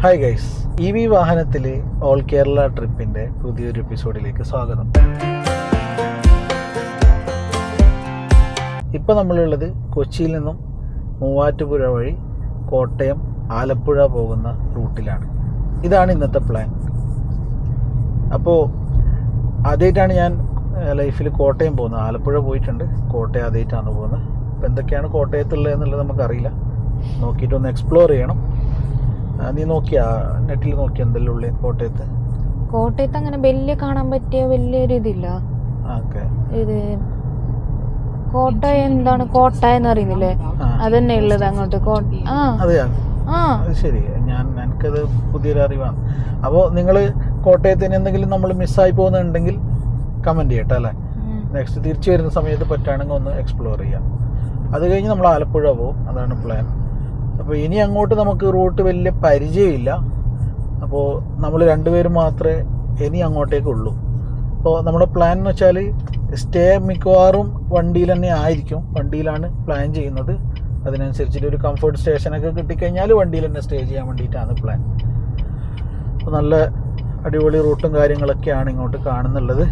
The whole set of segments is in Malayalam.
ഹായ് ഗൈസ്, EV വാഹനത്തിൽ ഓൾ കേരള ട്രിപ്പിൻ്റെ പുതിയൊരു എപ്പിസോഡിലേക്ക് സ്വാഗതം. ഇപ്പോൾ നമ്മളുള്ളത് കൊച്ചിയിൽ നിന്നും മൂവാറ്റുപുഴ വഴി കോട്ടയം ആലപ്പുഴ പോകുന്ന റൂട്ടിലാണ്. ഇതാണ് ഇന്നത്തെ പ്ലാൻ. അപ്പോൾ ആദ്യമായിട്ടാണ് ഞാൻ ലൈഫിൽ കോട്ടയം പോകുന്നത്. ആലപ്പുഴ പോയിട്ടുണ്ട്, കോട്ടയം ആദ്യമായിട്ടാണ് പോകുന്നത്. അപ്പോൾ എന്തൊക്കെയാണ് കോട്ടയത്തുള്ളത് എന്നുള്ളത് നമുക്കറിയില്ല. നോക്കിയിട്ടൊന്ന് എക്സ്പ്ലോർ ചെയ്യണം. നീ നോക്കിയാ നെറ്റിൽ നോക്കിയാ എന്തെല്ലാം ഉള്ളേ കോട്ടയത്ത്? അങ്ങനെ വലിയ കാണാൻ പറ്റിയ വലിയൊരു ഇതില്ല. ഇത് കോട്ടയം എന്താണ് കോട്ടയം എന്ന് അറിയുന്നില്ലേ? അതന്നെ ഉള്ളത് അങ്ങോട്ട്. അതെയാ? ശരി, എനിക്കത് പുതിയൊരു അറിവാണ്. അപ്പോൾ നിങ്ങൾ കോട്ടയത്തിന് എന്തെങ്കിലും നമ്മൾ മിസ്സായി പോകുന്നുണ്ടെങ്കിൽ കമൻറ്റ് ചെയ്യട്ടെ അല്ലേ. നെക്സ്റ്റ് തിരിച്ചു വരുന്ന സമയത്ത് പറ്റുകയാണെങ്കിൽ ഒന്ന് എക്സ്പ്ലോർ ചെയ്യാം. അത് കഴിഞ്ഞ് നമ്മൾ ആലപ്പുഴ പോകും, അതാണ് പ്ലാൻ. അപ്പോൾ ഇനി അങ്ങോട്ട് നമുക്ക് റൂട്ട് വലിയ പരിചയമില്ല. അപ്പോൾ നമ്മൾ രണ്ടുപേരും മാത്രമേ ഇനി അങ്ങോട്ടേക്കുള്ളൂ. അപ്പോൾ നമ്മുടെ പ്ലാൻ എന്ന് വെച്ചാൽ സ്റ്റേ മിക്കവാറും വണ്ടിയിൽ തന്നെ ആയിരിക്കും. വണ്ടിയിലാണ് പ്ലാൻ ചെയ്യുന്നത്. അതിനനുസരിച്ചിട്ട് ഒരു കംഫർട്ട് സ്റ്റേഷനൊക്കെ കിട്ടിക്കഴിഞ്ഞാൽ വണ്ടിയിൽ തന്നെ സ്റ്റേ ചെയ്യാൻ വേണ്ടിയിട്ടാണ് പ്ലാൻ. അപ്പോൾ നല്ല അടിപൊളി റൂട്ടും കാര്യങ്ങളൊക്കെയാണ് ഇങ്ങോട്ട് കാണുന്നുള്ളത്.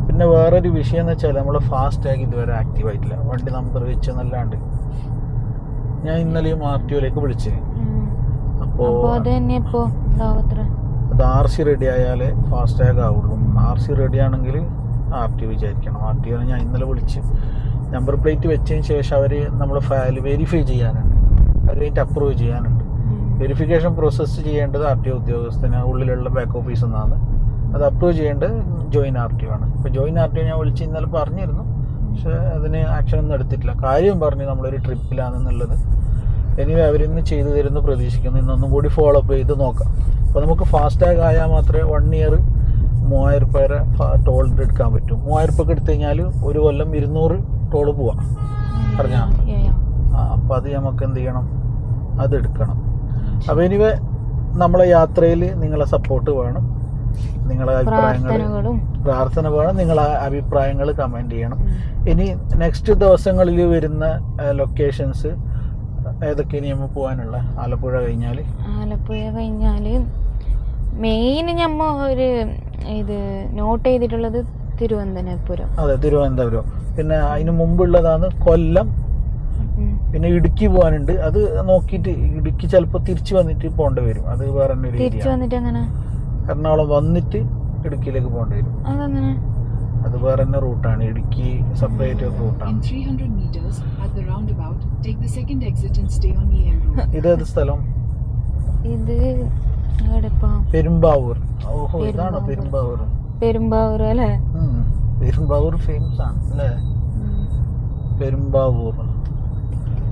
പിന്നെ വേറൊരു വിഷയം എന്ന് വെച്ചാൽ നമ്മൾ ഫാസ്റ്റാഗ് ഇതുവരെ ആക്റ്റീവ് ആയിട്ടില്ല. വണ്ടി നമ്പർ വെച്ച് നല്ലാണ്ട് ഞാൻ ഇന്നലെയും RTOയിലേക്ക് വിളിച്ചു. അപ്പോൾ അത് RC റെഡി ആയാലേ ഫാസ്റ്റാഗ് ആവുള്ളൂ. RC റെഡി ആണെങ്കിൽ RTO വിചാരിക്കണം. RTOനെ ഞാൻ ഇന്നലെ വിളിച്ച് നമ്പർ പ്ലേറ്റ് വെച്ചതിന് ശേഷം അവർ നമ്മൾ ഫയൽ വെരിഫൈ ചെയ്യാനുണ്ട്, അത് കഴിഞ്ഞിട്ട് അപ്രൂവ് ചെയ്യാനുണ്ട്. വെരിഫിക്കേഷൻ പ്രോസസ്സ് ചെയ്യേണ്ടത് RTO ഉദ്യോഗസ്ഥന് ഉള്ളിലുള്ള ബാക്ക് ഓഫീസിൽ നിന്നാണ്. അത് അപ്രൂവ് ചെയ്യേണ്ടത് ജോയിൻ RTO ആണ്. ഇപ്പോൾ ജോയിൻ RTO ഞാൻ വിളിച്ച് ഇന്നലെ പറഞ്ഞിരുന്നു, പക്ഷേ അതിന് ആക്ഷനൊന്നും എടുത്തിട്ടില്ല. കാര്യം പറഞ്ഞു നമ്മളൊരു ട്രിപ്പിലാണെന്നുള്ളത്. ഇനി അവരിന്ന് ചെയ്തു തരുന്നു പ്രതീക്ഷിക്കുന്നു. ഇന്നൊന്നും കൂടി ഫോളോ അപ്പ് ചെയ്ത് നോക്കാം. അപ്പോൾ നമുക്ക് ഫാസ്റ്റാഗ് ആയാൽ മാത്രമേ 1 ഇയർ 3000 രൂപ വരെ ടോൾ എടുക്കാൻ പറ്റും. 3000 രൂപ എടുത്തു കഴിഞ്ഞാൽ ഒരു കൊല്ലം 200 ടോൾ പോവാം പറഞ്ഞാൽ. അപ്പോൾ അത് നമുക്ക് എന്ത് ചെയ്യണം, അതെടുക്കണം. അപ്പോൾ ഇനിവേ നമ്മളെ യാത്രയിൽ നിങ്ങളെ സപ്പോർട്ട് വേണം, നിങ്ങളെ പ്രാർത്ഥന വേണം, നിങ്ങളെ അഭിപ്രായങ്ങൾ കമൻറ്റ് ചെയ്യണം. ഇനി നെക്സ്റ്റ് ദിവസങ്ങളിൽ വരുന്ന ലൊക്കേഷൻസ് ഏതൊക്കെ ഇനി നമ്മൾ പോകാനുള്ള? ആലപ്പുഴ കഴിഞ്ഞാൽ മെയിൻ നമ്മ ഒരു ഇത് നോട്ട് ചെയ്തിട്ടുള്ളത് തിരുവനന്തപുരം. അതെ, തിരുവനന്തപുരം. പിന്നെ അതിന് മുമ്പുള്ളതാണ് കൊല്ലം. പിന്നെ ഇടുക്കി പോകാനുണ്ട്. അത് നോക്കിയിട്ട് ഇടുക്കി ചിലപ്പോൾ തിരിച്ചു വന്നിട്ട് പോകേണ്ടി വരും. അത് വേറെ തിരിച്ചു വന്നിട്ട് അങ്ങനെ എറണാകുളം വന്നിട്ട് ഇടുക്കിയിലേക്ക് പോകേണ്ടി വരും. അത് വേറെ തന്നെ റൂട്ടാണ്. ഇടുക്കി സെപ്പറേറ്റ് റൂട്ടാണ്. ഇതേത് സ്ഥലം? ഇത് പെരുമ്പാവൂർ. ഓഹോ, ഇതാണോ പെരുമ്പാവൂർ? പെരുമ്പാവൂർ അല്ലേ? പെരുമ്പാവൂർ ഫേമസ് ആണ് അല്ലേ? പെരുമ്പാവൂർ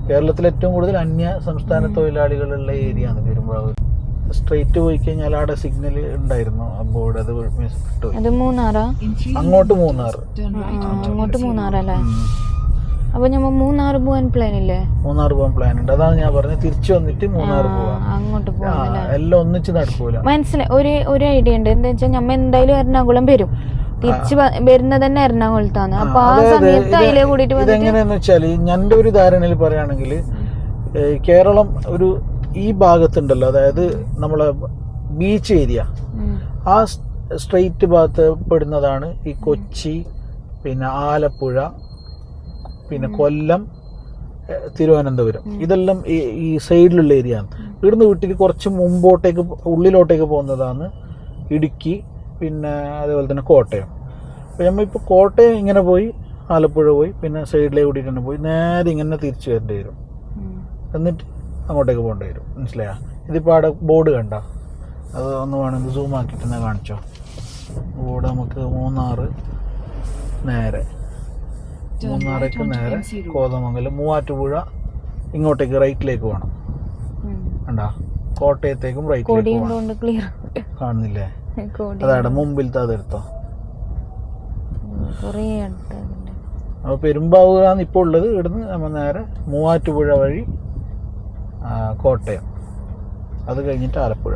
കേരളത്തിലെ ഏറ്റവും കൂടുതൽ അന്യ സംസ്ഥാന തൊഴിലാളികളുള്ള ഏരിയ ആണ് പെരുമ്പാവൂർ. സ്ട്രെയിറ്റ് പോയി കഴിഞ്ഞാൽ അവിടെ സിഗ്നൽ ഉണ്ടായിരുന്നു, ആ ബോർഡ്. അത് മൂന്നാറാ? അങ്ങോട്ട് മൂന്നാർ. അങ്ങോട്ട് മൂന്നാറല്ലേ? അപ്പൊ ഞമ്മ മൂന്നാർ പോകാൻ പ്ലാൻ ഇല്ലേ? മൂന്നാർ പോകാൻ പ്ലാൻ ഉണ്ട്. അതാണ് ഞാൻ പറഞ്ഞത്, തിരിച്ചു വന്നിട്ട് മൂന്നാർ പോവാം. അങ്ങോട്ട് പോകാം. എല്ലാം ഒന്നിച്ച് നടക്കൂല. മനസ്സിലായി. ഒരു ഐഡിയ ഉണ്ട്. എന്താ വെച്ചാൽ ഞമ്മ എന്തായാലും എറണാകുളം വരും. തിരിച്ചു വരുന്നത് തന്നെ എറണാകുളത്താണ്. അപ്പൊ ആ സമയത്ത് അതിലെ കൂടിയിട്ട് ഇതെങ്ങനെയാന്ന് വെച്ചാൽ എൻ്റെ ഒരു ധാരണയിൽ പറയുകയാണെങ്കിൽ കേരളം ഒരു ഈ ഭാഗത്തുണ്ടല്ലോ, അതായത് നമ്മളെ ബീച്ച് ഏരിയ, ആ സ്ട്രെയിറ്റ് ഭാഗത്ത് പെടുന്നതാണ് ഈ കൊച്ചി, പിന്നെ ആലപ്പുഴ, പിന്നെ കൊല്ലം, തിരുവനന്തപുരം. ഇതെല്ലാം ഈ സൈഡിലുള്ള ഏരിയ ആണ്. ഇവിടുന്ന് വീട്ടിൽ കുറച്ച് മുമ്പോട്ടേക്ക് ഉള്ളിലോട്ടേക്ക് പോകുന്നതാണ് ഇടുക്കി, പിന്നെ അതേപോലെ തന്നെ കോട്ടയം. അപ്പോൾ നമ്മളിപ്പോൾ കോട്ടയം ഇങ്ങനെ പോയി ആലപ്പുഴ പോയി പിന്നെ സൈഡിലേക്ക് കൂടിയിട്ട് തന്നെ പോയി നേരെ ഇങ്ങനെ തിരിച്ചു വരേണ്ടി വരും. എന്നിട്ട് അങ്ങോട്ടേക്ക് പോകേണ്ടി വരും. മനസ്സിലായോ? ഇതിപ്പോൾ അവിടെ ബോർഡ് കണ്ട, അത് ഒന്ന് വേണമെങ്കിൽ സൂം ആക്കിയിട്ട് തന്നെ കാണിച്ചോ. ബോർഡ് നമുക്ക് മൂന്നാറേക്ക് നേരെ കോതമംഗലം മൂവാറ്റുപുഴ ഇങ്ങോട്ടേക്ക് റൈറ്റിലേക്ക് പോകണം. കണ്ടാ? കോട്ടയത്തേക്കും റൈറ്റിലേക്ക് പോകണം. കാണുന്നില്ലേ? അതാണ് മുമ്പിലത്തെ. അതെടുത്തോ. അപ്പോൾ പെരുമ്പാവൂരാണ് ഇപ്പോൾ ഉള്ളത്. ഇവിടുന്ന് നമ്മൾ നേരെ മൂവാറ്റുപുഴ വഴി കോട്ടയം, അത് കഴിഞ്ഞിട്ട് ആലപ്പുഴ.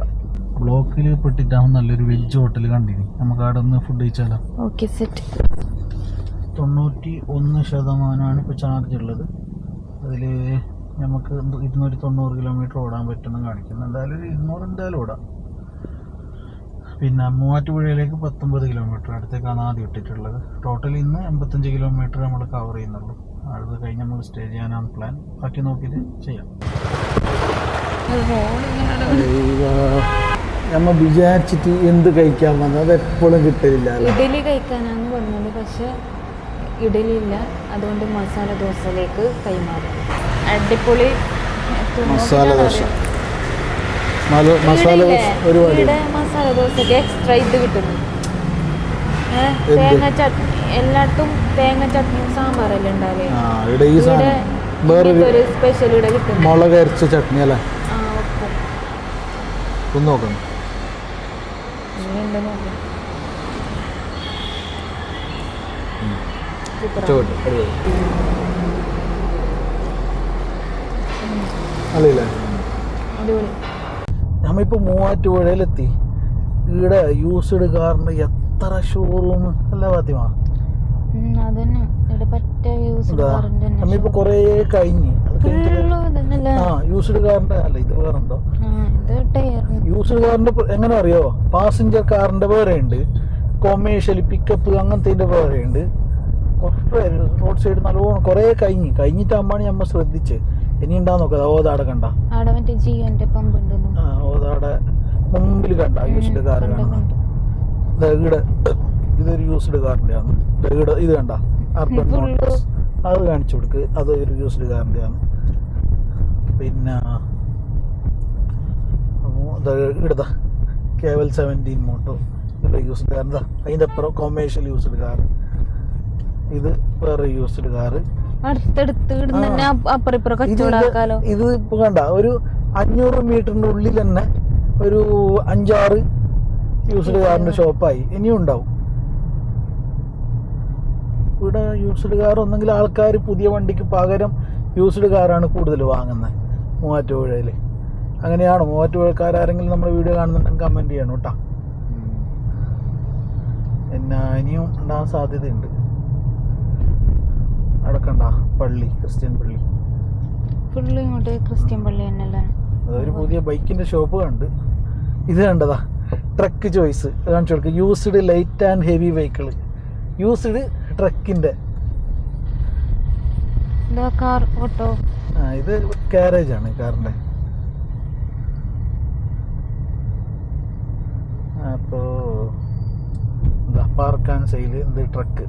ബ്ലോക്കിൽ പെട്ടിട്ടാകും നല്ലൊരു വെജ് ഹോട്ടൽ കണ്ടിനി. നമുക്ക് അവിടെ ഒന്ന് ഫുഡ് കഴിച്ചാലോ? 91% ഇപ്പോൾ ചാർജ് ഉള്ളത്. അതിൽ നമുക്ക് 290 കിലോമീറ്റർ ഓടാൻ പറ്റുമെന്ന് കാണിക്കുന്നു. എന്തായാലും ഒരു 200 എന്തായാലും ഓടാം. പിന്നെ മൂവാറ്റുപുഴയിലേക്ക് 19 കിലോമീറ്റർ അടുത്തേക്കാണ് ആദ്യം ഇട്ടിട്ടുള്ളത്. ടോട്ടൽ ഇന്ന് 85 കിലോമീറ്റർ നമ്മൾ കവർ ചെയ്യുന്നുള്ളൂ. അത് കഴിഞ്ഞ് നമ്മൾ സ്റ്റേ ചെയ്യാനാണ് പ്ലാൻ. ബാക്കി നോക്കിയിട്ട് ചെയ്യാം. നമ്മൾ വിചാരിച്ചിട്ട് എന്ത് കഴിക്കാൻ വന്നത് അത് എപ്പോഴും കിട്ടില്ല. ഇഡലി കഴിക്കാനാണ് പറഞ്ഞത്, പക്ഷെ ഇഡലി ഇല്ല. അതുകൊണ്ട് മസാല ദോശയിലേക്ക് കൈമാറി. അടിപൊളി മസാല ദോശ. മസാല ദോശ ഒരുപാട് മസാല ദോശക്ക് എക്സ്ട്രാ ഇത് കിട്ടുന്നു. തേങ്ങ ചട്നി എല്ലായിടത്തും തേങ്ങ ചട്നിയും സാമ്പാറെല്ലാം ഉണ്ടാവില്ലേ, വേറൊരു സ്പെഷ്യൽ ഇവിടെ കിട്ടും. മുളക് അരച്ച ചട്നി അല്ലേ? ഒന്ന് നോക്കണം. നമ്മിപ്പോ മൂവാറ്റുപുഴയിലെത്തി. ഇവിടെ യൂസ്ഡ് കാറിന്റെ എത്ര ഷോറൂം അല്ല ഫാത്തിമ? നമ്മിപ്പോ കൊറേ കഴിഞ്ഞ് യൂസ്ഡ് കാറിന്റെ അല്ല, ഇത് വേറെന്തോ യൂസ്ഡ് കാറിന്റെ എങ്ങനെ അറിയോ? പാസഞ്ചർ കാറിന്റെ വേറെ ഉണ്ട്, കൊമേഴ്ഷ്യൽ പിക്കപ്പ് അങ്ങനത്തെ വേറെ ഉണ്ട്. റോഡ് സൈഡ് നല്ലോണം കൊറേ കഴിഞ്ഞിട്ടാകുമ്പോഴാണ് നമ്മ ശ്രദ്ധിച്ച്. ഇനി ഉണ്ടാ നോക്കാം. ഓതാടെ കണ്ട, ഓതാടെ മുമ്പിൽ കണ്ട യൂസ്ഡ് കാർ കാണുന്ന. ഇവിടെ ഇതൊരു യൂസ്ഡ് കാറിന്റെ ആണ്. ഇവിടെ ഇത് കണ്ട അർബൻ മോട്ടോഴ്സ്, അത് കാണിച്ചു കൊടുക്ക്. അത് ഒരു യൂസ്ഡ് കാറിന്റെ ആണ്. പിന്നെ ഇവിടുത്തെ കേവൽ 17 മോട്ടോ ഇവിടെ യൂസ്ഡ് കാർ. അതിൻ്റെ അപ്പുറം കൊമേഴ്ഷ്യൽ യൂസ്ഡ് കാർ. ഇത് വേറെ യൂസ്ഡ് കാറ്. ഇത് ഇപ്പൊ കണ്ട ഒരു 500 മീറ്ററിന്റെ ഉള്ളിൽ തന്നെ ഒരു 5-6 യൂസ്ഡ് കാറിന്റെ ഷോപ്പായി. ഇനിയും ഉണ്ടാവും ഇവിടെ യൂസ്ഡ് കാർ. ഒന്നെങ്കിൽ ആൾക്കാർ പുതിയ വണ്ടിക്ക് പകരം യൂസ്ഡ് കാറാണ് കൂടുതൽ വാങ്ങുന്നത് മൂവാറ്റുപുഴയിൽ. അങ്ങനെയാണ്. മൂവാറ്റുപുഴക്കാരെങ്കിലും നമ്മുടെ വീഡിയോ കാണുന്നുണ്ടെങ്കിൽ കമന്റ് ചെയ്യണം കേട്ടോ. പിന്നെ ഇനിയും ഉണ്ടാകാൻ സാധ്യതയുണ്ട്. അടക്കണ്ട പള്ളി, ക്രിസ്ത്യൻ പള്ളി, ഫുള്ള് ഇങ്ങോട്ട് ക്രിസ്ത്യൻ പള്ളി തന്നെയല്ലേ. അതൊരു പുതിയ ബൈക്കിന്റെ ഷോപ്പ് കണ്ട്. ഇത് കണ്ടതാ ട്രക്ക് ചോയ്സ് കാണിച്ചു കൊടുക്കുക. Used light and heavy vehicle, used ട്രക്കിന്റെ. Car auto. ഇത് കാരേജ് ആണ് കാറിന്റെ. അപ്പോ പാർക്ക് ആൻഡ് സെയിൽ. ഇത് ട്രക്ക്.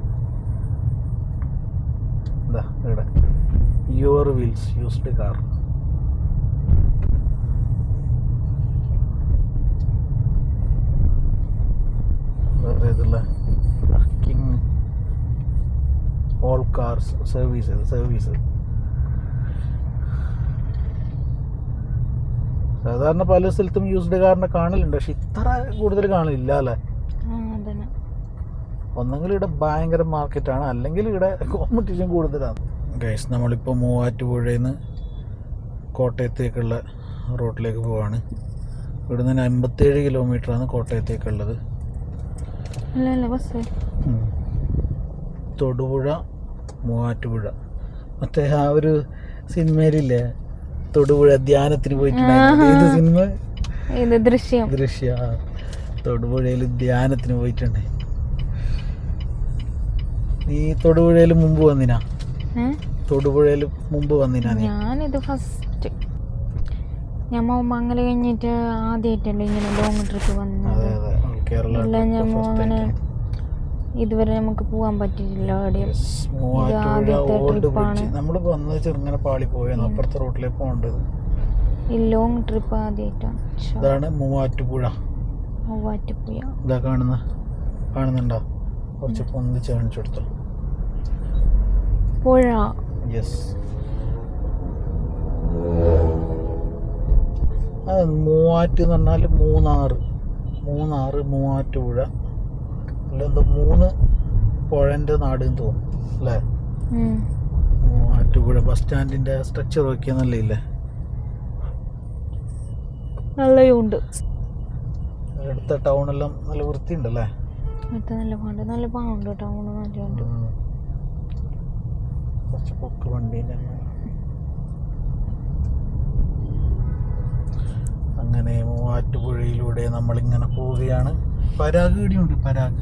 ഇവിടെ യുവർ വീൽസ് യൂസ്ഡ് കാർ. വേറെ കിങ് ഓൾ കാർസ് സർവീസ്. സാധാരണ പല സ്ഥലത്തും യൂസ്ഡ് കാറിനെ കാണലുണ്ട്, പക്ഷെ ഇത്ര കൂടുതൽ കാണില്ല അല്ലേ? ഒന്നെങ്കിൽ ഇവിടെ ഭയങ്കര മാർക്കറ്റാണ്, അല്ലെങ്കിൽ ഇവിടെ കോമ്പറ്റീഷൻ കൂടുതലാണ്. ഗൈസ്, നമ്മളിപ്പോൾ മൂവാറ്റുപുഴയിൽ നിന്ന് കോട്ടയത്തേക്കുള്ള റോഡിലേക്ക് പോവാണ്. ഇവിടെ നിന്ന് 57 കിലോമീറ്ററാണ് കോട്ടയത്തേക്കുള്ളത്. തൊടുപുഴ മൂവാറ്റുപുഴ. മറ്റേ ആ ഒരു സിനിമയിലില്ലേ തൊടുപുഴ ധ്യാനത്തിന് പോയിട്ടുണ്ടായിരുന്നു. സിനിമ ദൃശ്യ. തൊടുപുഴയിൽ ധ്യാനത്തിന് പോയിട്ടുണ്ട്. നീ തൊടുപുഴയിൽ മുമ്പ് വന്നിനാ? തൊടുപുഴയിൽ മുമ്പ് വന്നിനാ? ഞാനിത് ഫസ്റ്റ് ഞാൻ മംഗല കഴിഞ്ഞിട്ട് ആദ്യമായിട്ടല്ലേ ഇങ്ങനെ ലോങ് ട്രിപ്പ് വന്നത്. ഇല്ല ഞമ്മ അങ്ങനെ ഇതുവരെ നമുക്ക് പോകാൻ പറ്റിയിട്ടില്ല. ആദ്യത്തെ ട്രിപ്പാണ്. ചെറുങ്ങനെ പാളി പോയാണ് അപ്പുറത്തെ റോട്ടിലേക്ക് പോകേണ്ടത്. ഈ ലോങ് ട്രിപ്പ് ആദ്യമായിട്ടാണ്. ഇതാണ് മൂവാറ്റുപുഴ. ഇതാ കാണുന്നുണ്ടോ? കുറച്ച് പൊന്തിച്ച് കാണിച്ചു കൊടുത്തോ. പുഴ. യെസ്. മൂവാറ്റ് എന്ന് പറഞ്ഞാൽ മൂന്നാറ് മൂവാറ്റുപുഴ അല്ലെന്തോ 3 പുഴൻ്റെ നാട് എന്ന് തോന്നുന്നു അല്ലേ? മൂവാറ്റുപുഴ ബസ് സ്റ്റാൻഡിന്റെ സ്ട്രക്ചർ നോക്കിയാൽ നല്ല ഇല്ലേ? നല്ലുണ്ട്. അടുത്ത ടൗണെല്ലാം നല്ല വൃത്തിയുണ്ടല്ലേ? നല്ല പാടുണ്ട് ടൗൺ. കുറച്ച് പൊക്ക് വണ്ടി അങ്ങനെ മൂവാറ്റുപുഴയിലൂടെ നമ്മളിങ്ങനെ പോവുകയാണ്. പരാഗ് ഇവിടെയുണ്ട്, പരാഗ്.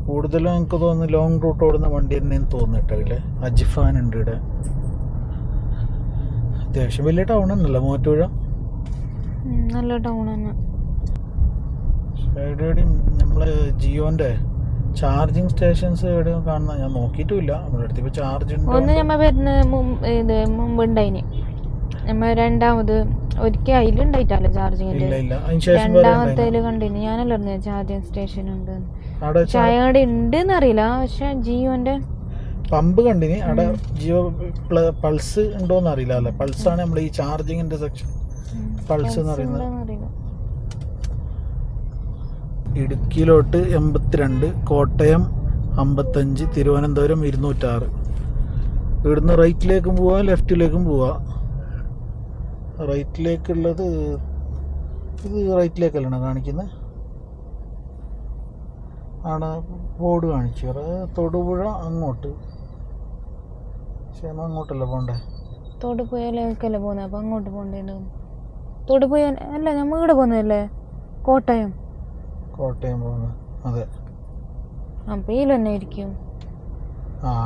കൂടുതലും എനിക്ക് തോന്നുന്നു ലോങ് റൂട്ട് ഓടുന്ന വണ്ടി തന്നെയെന്ന് തോന്നിട്ടില്ലേ. അജിഫാൻ ഉണ്ട് ഇവിടെ. അത്യാവശ്യം വലിയ ടൗൺ ഉണ്ടല്ലോ മൂവാറ്റുപുഴ. നല്ല ടൗൺ തന്നെ. എവിടെയും നമ്മള് ജിയോന്റെ ചാർജിങ് സ്റ്റേഷൻസ് എവിടെയും കാണുന്ന ഞാൻ നോക്കിയിട്ടുമില്ല. നമ്മുടെ അടുത്ത് ഇപ്പൊ ചാർജ് ഒന്ന് നമ്മ വരുന്ന മുമ്പ് ഉണ്ടായിന്. നമ്മ രണ്ടാമത് ഒരിക്കൽ അതിലുണ്ടായിട്ടല്ലോ ചാർജിങ്ങിന്റെ. രണ്ടാമത്തേല് കണ്ടിന് ഞാനല്ലേ ചാർജിങ് സ്റ്റേഷൻ ഉണ്ട്. ചായ കട ഉണ്ട് എന്നറിയില്ല, പക്ഷെ ജിയോന്റെ പമ്പ് കണ്ടിന് അവിടെ. ജിയോ പൾസ് ഉണ്ടോന്ന് അറിയില്ല അല്ലെ. പൾസ് ആണ് നമ്മൾ ഈ ചാർജിങ്ങിന്റെ സെക്ഷൻ. പൾസ് എന്ന് പറയുന്നത്. ഇടുക്കിയിലോട്ട് 82, കോട്ടയം 55, തിരുവനന്തപുരം 206. ഇവിടുന്ന് റൈറ്റിലേക്കും പോവാം ലെഫ്റ്റിലേക്കും പോവാം. റൈറ്റിലേക്കുള്ളത് ഇത് റൈറ്റിലേക്കല്ലാണ് കാണിക്കുന്നത്. ആണ് ബോർഡ് കാണിച്ചു. തൊടുപുഴ അങ്ങോട്ട്. പക്ഷേ അങ്ങോട്ടല്ല പോണ്ടേ. തൊടുപുഴയിലേക്കല്ലേ പോകുന്നത്. അപ്പം അങ്ങോട്ട് പോകേണ്ടത്. തൊടുപുഴ അല്ല, നമ്മ ഇവിടെ പോകുന്നതല്ലേ കോട്ടയം. കോട്ടയം പോകുന്നത് അതെ. അപ്പം ഇതിൽ തന്നെ ഇരിക്കും.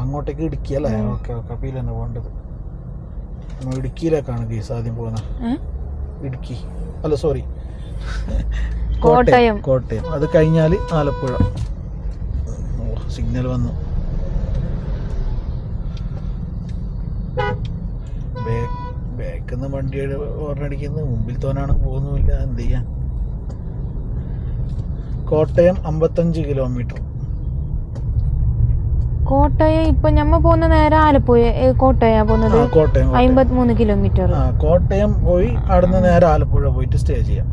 അങ്ങോട്ടേക്ക് ഇടുക്കി അല്ലേ. Okay okay. അപ്പം ഇതിൽ തന്നെ പോകേണ്ടത്. നമ്മൾ ഇടുക്കിയിലേക്കാണ് കേസ് ആദ്യം പോകുന്നത്. ഇടുക്കി അല്ല, സോറി, കോട്ടയം. കോട്ടയം അത് കഴിഞ്ഞാൽ ആലപ്പുഴ. സിഗ്നൽ വന്നു. ബാക്കിന്ന് വണ്ടിയുടെ ഓർണടിക്കുന്നത്, മുമ്പിൽ തോനാണ് പോകുന്നുമില്ല. എന്ത് ചെയ്യാൻ. കോട്ടയം 55 കിലോമീറ്റർ. കോട്ടയം ഇപ്പൊ ഞമ്മ പോകുന്ന നേരെ ആലപ്പുഴ. കോട്ടയം പോകുന്നത് 53 കിലോമീറ്റർ. കോട്ടയം പോയി അവിടുന്ന് നേരെ ആലപ്പുഴ പോയിട്ട് സ്റ്റേ ചെയ്യാം.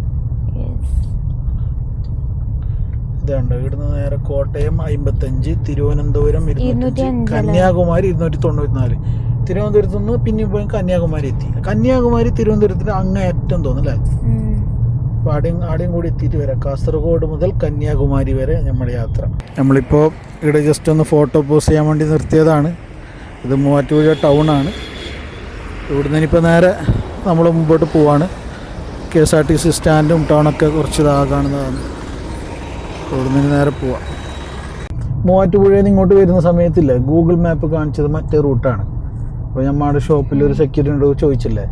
ഇതുണ്ട്. ഇവിടുന്ന് നേരെ കോട്ടയം 55, തിരുവനന്തപുരം 205, കന്യാകുമാരി 294. തിരുവനന്തപുരത്ത് നിന്ന് പിന്നെയും പോയി കന്യാകുമാരി എത്തി. കന്യാകുമാരി തിരുവനന്തപുരത്തിന് അങ്ങേയറ്റം തോന്നല്ലേ. അപ്പോൾ ആടെയും കൂടി എത്തിയിട്ട് വരാം. കാസർഗോഡ് മുതൽ കന്യാകുമാരി വരെ നമ്മുടെ യാത്ര. നമ്മളിപ്പോൾ ഇവിടെ ജസ്റ്റ് ഒന്ന് ഫോട്ടോ പോസ്റ്റ് ചെയ്യാൻ വേണ്ടി നിർത്തിയതാണ്. ഇത് മൂവാറ്റുപുഴ ടൗണാണ്. ഇവിടുന്ന് ഇനിയിപ്പോൾ നേരെ നമ്മൾ മുമ്പോട്ട് പോവാണ്. KSRTC സ്റ്റാൻഡും ടൗണൊക്കെ കുറച്ച് കാണുന്നതാണ്. ഇവിടുന്ന് നേരെ പോവാം. മൂവാറ്റുപുഴയിൽ നിന്ന് ഇങ്ങോട്ട് വരുന്ന സമയത്തില്ലേ ഗൂഗിൾ മാപ്പ് കാണിച്ചത് മറ്റേ റൂട്ടാണ്. അപ്പോൾ നമ്മുടെ ഷോപ്പിൽ ഒരു സെക്യൂരിറ്റി ഉണ്ടോ ചോദിച്ചില്ലേ.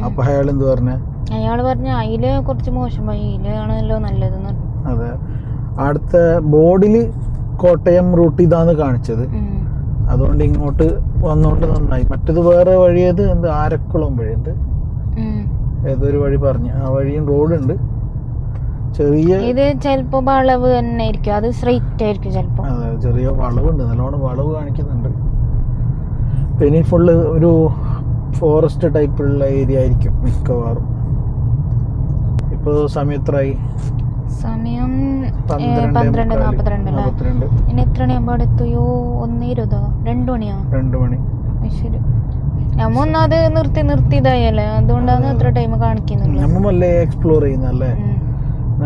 അപ്പോൾ അയാൾ എന്ത് പറഞ്ഞേ? അയാൾ പറഞ്ഞ അതില് കുറച്ച് മോശമായി, ഇതിലാണല്ലോ നല്ലതെന്ന്. അതെ, അടുത്ത ബോർഡിൽ കോട്ടയം റൂട്ട് ഇതാന്ന് കാണിച്ചത്. അതുകൊണ്ട് ഇങ്ങോട്ട് വന്നോണ്ട് നന്നായി. മറ്റത് വേറെ വഴിയത് എന്ത് ആരക്കുളം വഴി ഉണ്ട്, ഏതൊരു വഴി പറഞ്ഞു. ആ വഴിയും റോഡുണ്ട്. ചെറിയ ഇത് ചിലപ്പോ വളവ് തന്നെ ആയിരിക്കും, അത് സ്ട്രെയിറ്റ് ആയിരിക്കും ചിലപ്പോ. അതെ, ചെറിയ വളവുണ്ട്, നല്ലോണം വളവ് കാണിക്കുന്നുണ്ട്. പിന്നെ ഫുള്ള് ഒരു ഫോറസ്റ്റ് ടൈപ്പുള്ള ഏരിയ ആയിരിക്കും മിക്കവാറും. ഇപ്പൊ സമയത്രായി? സമയം 12:42. ഇനി എത്ര മണിയാകുമ്പോ അവിടെ എത്തുയോ? 1:20, 2 മണിയാ? 2 മണി. ശരി. നമ്മ ഒന്നാത് നിർത്തിയതായല്ലേ, അതുകൊണ്ടാണ് അത്ര ടൈം കാണിക്കുന്നുള്ളൂ. നമ്മല്ലേ എക്സ്പ്ലോർ ചെയ്യുന്നല്ലേ.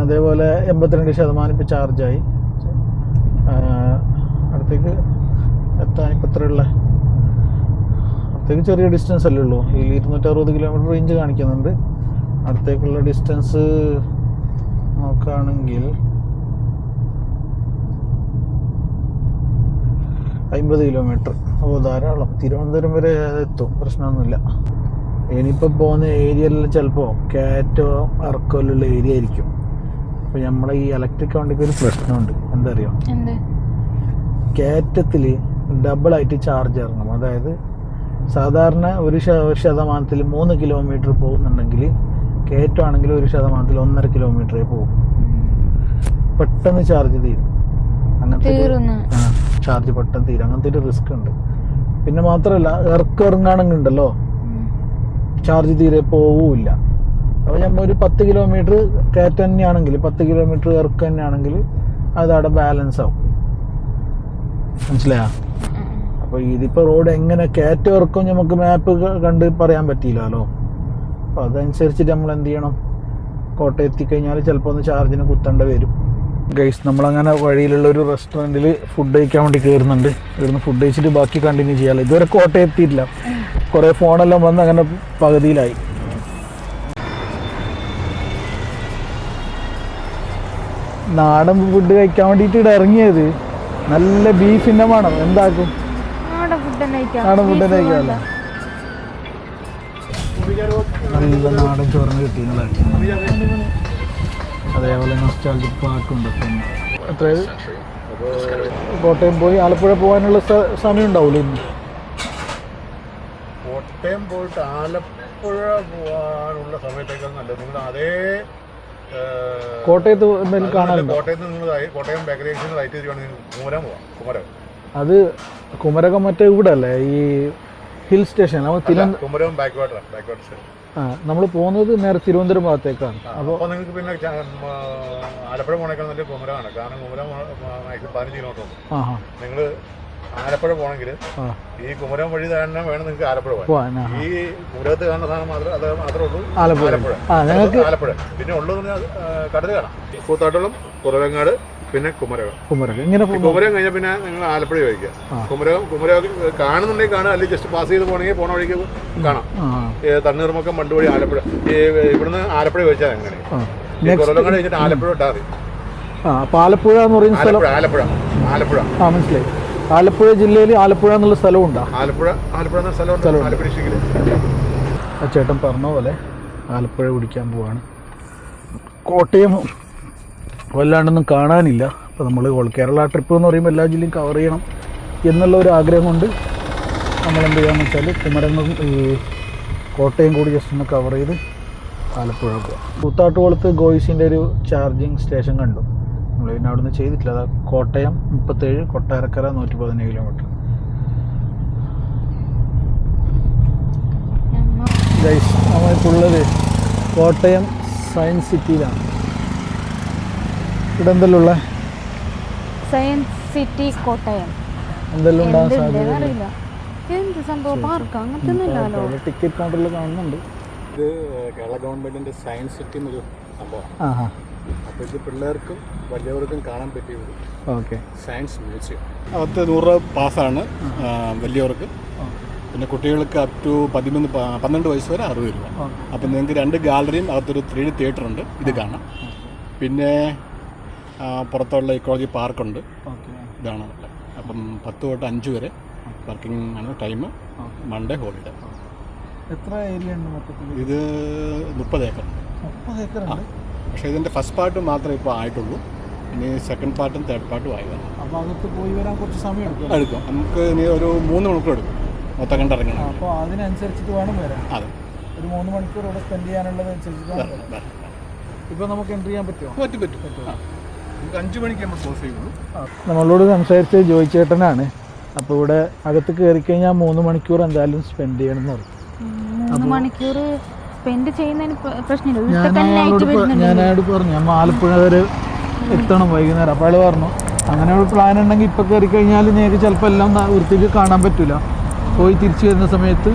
അതേപോലെ 82% ഇപ്പൊ ചാർജായി. അടുത്തേക്ക് എത്താൻ ഇപ്പൊ എത്ര ഉള്ള? അടുത്തേക്ക് ചെറിയ ഡിസ്റ്റൻസ് അല്ലേ ഉള്ളൂ. ഈ 260 കിലോമീറ്റർ റേഞ്ച് കാണിക്കുന്നുണ്ട്. അടുത്തേക്കുള്ള ഡിസ്റ്റൻസ് നോക്കുകയാണെങ്കിൽ 50 കിലോമീറ്റർ. ധാരാളം. തിരുവനന്തപുരം വരെ എത്തും, പ്രശ്നമൊന്നുമില്ല. ഇനിയിപ്പോൾ പോകുന്ന ഏരിയയിലെല്ലാം ചിലപ്പോൾ കയറ്റോ ഇറക്കമല്ലുള്ള ഏരിയ ആയിരിക്കും. അപ്പോൾ നമ്മളെ ഈ ഇലക്ട്രിക് വണ്ടിക്ക് ഒരു പ്രശ്നമുണ്ട്. എന്താ അറിയോ? കയറ്റത്തിൽ ഡബിളായിട്ട് ചാർജ് ഇറങ്ങും. അതായത് സാധാരണ ഒരു ശതമാനത്തിൽ 3 കിലോമീറ്റർ പോകുന്നുണ്ടെങ്കിൽ കയറ്റമാണെങ്കിൽ 1% 1.5 കിലോമീറ്ററേ പോകും. പെട്ടെന്ന് ചാർജ് തീരും. അങ്ങനത്തെ ചാർജ് പെട്ടെന്ന് തീരും. അങ്ങനത്തെ ഒരു റിസ്ക് ഉണ്ട്. പിന്നെ മാത്രമല്ല ഇറങ്ങാണെങ്കിൽ ഉണ്ടല്ലോ ചാർജ് തീരെ പോവില്ല. അപ്പോൾ നമ്മൾ ഒരു 10 കിലോമീറ്റർ കയറ്റം തന്നെയാണെങ്കിൽ 10 കിലോമീറ്റർ ഇറക്കം തന്നെയാണെങ്കിൽ അതവിടെ ബാലൻസ് ആവും. മനസ്സിലായോ? അപ്പോൾ ഇതിപ്പോൾ റോഡ് എങ്ങനെ കയറ്റം ഇറക്കും നമുക്ക് മാപ്പ് കണ്ട് പറയാൻ പറ്റിയില്ലല്ലോ. അപ്പോൾ അതനുസരിച്ചിട്ട് നമ്മൾ എന്ത് ചെയ്യണം? കോട്ടയം എത്തിക്കഴിഞ്ഞാൽ ചിലപ്പോൾ ഒന്ന് ചാർജിന് കുത്തേണ്ട വരും. ഗൈസ് നമ്മളങ്ങനെ വഴിയിലുള്ള ഒരു റെസ്റ്റോറൻറ്റിൽ ഫുഡ് കഴിക്കാൻ വേണ്ടി കയറുന്നുണ്ട്. ഇവിടുന്ന് ഫുഡ് കഴിച്ചിട്ട് ബാക്കി കണ്ടിന്യൂ ചെയ്യാമല്ലോ. ഇതുവരെ കോട്ടയം എത്തിയിട്ടില്ല. കുറേ ഫോണെല്ലാം വന്ന് അങ്ങനെ പകുതിയിലായി. നാടൻ ഫുഡ് കഴിക്കാൻ വേണ്ടിയിട്ട് ഇവിടെ ഇറങ്ങിയത്. നല്ല ബീഫിൻ്റെ മണം. എന്താക്കും നാടൻ ഫുഡ് കഴിക്കാമല്ലോ. നല്ല നാടൻ ചോറിന് കിട്ടിയതാണ്. അതേപോലെ നൊസ്റ്റാൾജിക് പാട്ടുണ്ട്. എത്ര കോട്ടയം പോയി ആലപ്പുഴ പോകാനുള്ള സമയം ഉണ്ടാവില്ല ഇന്ന്? കോട്ടയം പോയിട്ട് ആലപ്പുഴ പോകാനുള്ള സമയത്തേക്കാൾ നല്ലത് നിങ്ങൾ അതേ കോട്ടയത്ത് എന്തെങ്കിലും കാണാനുണ്ടോ? കോട്ടയത്ത് നിങ്ങൾ കോട്ടയം ബേക്കറീസിന് റൈറ്റ് ചെയ്തിട്ടാണ് കുമരകം പോവാം. കുമരകം അത് കുമരകം മറ്റേ ഇവിടെ അല്ലേ ഈ ഹിൽ സ്റ്റേഷൻ? കുമരകം ബാക്ക്വാട്ടർ സ്റ്റേഷൻ. നമ്മൾ പോകുന്നത് നേരെ തിരുവനന്തപുരം ഭാഗത്തേക്കാണ്. അപ്പോൾ നിങ്ങൾക്ക് പിന്നെ ആലപ്പുഴ പോകണേക്കാൾ നല്ല കുമരകമാണ്. കാരണം കുമരകം മാക്സിമം 15 കിലോമീറ്റർ ഉണ്ട്. നിങ്ങൾ ആലപ്പുഴ പോകണമെങ്കിൽ ഈ കുമരകം വഴി തന്നെ വേണം നിങ്ങൾക്ക് ആലപ്പുഴ പോകാൻ. ഈ കുമരകത്ത് കാണുന്ന സാധനം മാത്രമേ ഉള്ളൂ ആലപ്പുഴ. പിന്നെ ഉള്ളത് കടൽ കാണാം. കൂത്താട്ടോളം, കുറവങ്ങാട്, പിന്നെ കുമരകം. ഇങ്ങനെ കുമരകം കഴിഞ്ഞാൽ പിന്നെ നിങ്ങൾ ആലപ്പുഴ ചോദിക്കുക. കുമരകം കാണുന്നുണ്ടെങ്കിൽ കാണുക, അല്ലെങ്കിൽ ജസ്റ്റ് പാസ് ചെയ്ത് പോകണമെങ്കിൽ പോണ വഴിക്ക് കാണാം. തണ്ണീർമുക്കം വണ്ട് വഴി ആലപ്പുഴ. ഇവിടുന്ന് ആലപ്പുഴ ചോദിച്ചാൽ എങ്ങനെ കുറവങ്ങാട് കഴിഞ്ഞിട്ട് ആലപ്പുഴ ഇട്ടാൽ മതി. ആലപ്പുഴ എന്ന് പറയുന്ന സ്ഥലം ആലപ്പുഴ മനസ്സിലായി. ആലപ്പുഴ ജില്ലയിൽ ആലപ്പുഴ എന്നുള്ള സ്ഥലമുണ്ടോ? ആലപ്പുഴ എന്ന സ്ഥലം ആലപ്പുഴ ഡിസ്ട്രിക്റ്റിൽ. ആ ചേട്ടൻ പറഞ്ഞ പോലെ ആലപ്പുഴ പിടിക്കാൻ പോവാണ്. കോട്ടയം വല്ലാണ്ടൊന്നും കാണാനില്ല. അപ്പോൾ നമ്മൾ ഓൾ കേരള ട്രിപ്പ് എന്ന് പറയുമ്പോൾ എല്ലാ ജില്ലയും കവർ ചെയ്യണം എന്നുള്ള ഒരു ആഗ്രഹം കൊണ്ട് നമ്മൾ എന്ത് ചെയ്യാമെന്ന് വെച്ചാൽ കുമരകം ഈ കോട്ടയം കൂടി ജസ്റ്റ് ഒന്ന് കവർ ചെയ്ത് ആലപ്പുഴ പോകാം. കൂത്താട്ടുകുളത്ത് ഗോയിസിൻ്റെ ഒരു ചാർജിങ് സ്റ്റേഷൻ കണ്ടു. നമ്മൾ പിന്നെ അവിടെ നിന്ന് ചെയ്തിട്ടില്ല. അതാ കോട്ടയം 37, കൊട്ടാരക്കര 117 കിലോമീറ്റർ. ഗൈസ് നമ്മളിപ്പോൾ ഉള്ളത് കോട്ടയം സയൻസ് സിറ്റിയിലാണ്. ഇവിടെ എന്തെല്ലാം ഉള്ള സയൻസ് സിറ്റി കോട്ടയം എന്തെല്ലാം ഉണ്ടാകാൻ സാധ്യത? ടിക്കറ്റ് കൗണ്ടറിൽ കാണുന്നുണ്ട്. ഇത് കേരള ഗവൺമെന്റിന്റെ സയൻസ് സിറ്റി എന്നൊരു സംഭവമാണ്. അപ്പോൾ ഇത് പിള്ളേർക്കും വലിയവർക്കും കാണാൻ പറ്റിയത്. ഓക്കെ. സയൻസ് മ്യൂസിയം അകത്ത് 100 രൂപ പാസ്സാണ് വലിയവർക്ക്. പിന്നെ കുട്ടികൾക്ക് അപ് ടു 12 വയസ്സ് വരെ 60 രൂപ. അപ്പം നിങ്ങൾക്ക് 2 ഗാലറിയും അകത്തൊരു 3D തിയേറ്റർ ഉണ്ട്. ഇത് കാണാം. പിന്നെ പുറത്തുള്ള ഇക്കോളജി പാർക്കുണ്ട്. ഇതാണ് അവിടെ. അപ്പം 10 തൊട്ട് 5 വരെ വർക്കിംഗ് ആണ് ടൈം. Monday holiday. എത്ര ഏരിയ ഉണ്ട് മൊത്തത്തിൽ? ഇത് 30 ഏക്കർ. 30 ഏക്കർ. പക്ഷേ ഇതിൻ്റെ ഫസ്റ്റ് പാർട്ട് മാത്രമേ ഇപ്പോൾ ആയിട്ടുള്ളൂ. ഇനി സെക്കൻഡ് പാർട്ടും തേർഡ് പാർട്ടും ആയതാണ്. അപ്പോൾ അകത്ത് പോയി വരാൻ കുറച്ച് സമയം എടുക്കും. നമുക്ക് ഇനി ഒരു 3 മണിക്കൂർ എടുക്കും മൊത്തം കണ്ടിറങ്ങണം. അപ്പോൾ അതിനനുസരിച്ചിട്ട് വേണം വരാൻ. അതെ, ഒരു 3 മണിക്കൂർ ഇവിടെ സ്പെൻഡ് ചെയ്യാനുള്ളതനുസരിച്ചിട്ട്. ഇപ്പോൾ നമുക്ക് എൻ്റർ ചെയ്യാൻ പറ്റുമോ? പറ്റും. നമുക്ക് 5 മണിക്ക് നമ്മൾ ക്ലോസ് ചെയ്യുള്ളൂ. നമ്മളോട് സംസാരിച്ച് ജോയി ചേട്ടനാണ്. അപ്പോൾ ഇവിടെ അകത്ത് കയറി കഴിഞ്ഞാൽ 3 മണിക്കൂർ എന്തായാലും സ്പെൻഡ് ചെയ്യണം എന്ന് പറയും. 3 മണിക്കൂർ സ്പെൻഡ് ചെയ്യുന്നതിന് പ്രശ്നമില്ല. ഞാൻ അയാളോട് പറഞ്ഞു നമ്മൾ ആലപ്പുഴ വരെ എത്തണം വൈകുന്നേരം. അപ്പോൾ അയാൾ പറഞ്ഞു അങ്ങനെ ഒരു പ്ലാൻ ഉണ്ടെങ്കിൽ ഇപ്പോൾ കയറി കഴിഞ്ഞാൽ നിങ്ങൾക്ക് ചിലപ്പോൾ എല്ലാം വൃത്തിക്ക് കാണാൻ പറ്റില്ല. പോയി തിരിച്ചു വരുന്ന സമയത്ത്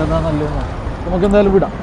അതാ നല്ലതെന്ന്. നമുക്ക് എന്തായാലും വിടാം.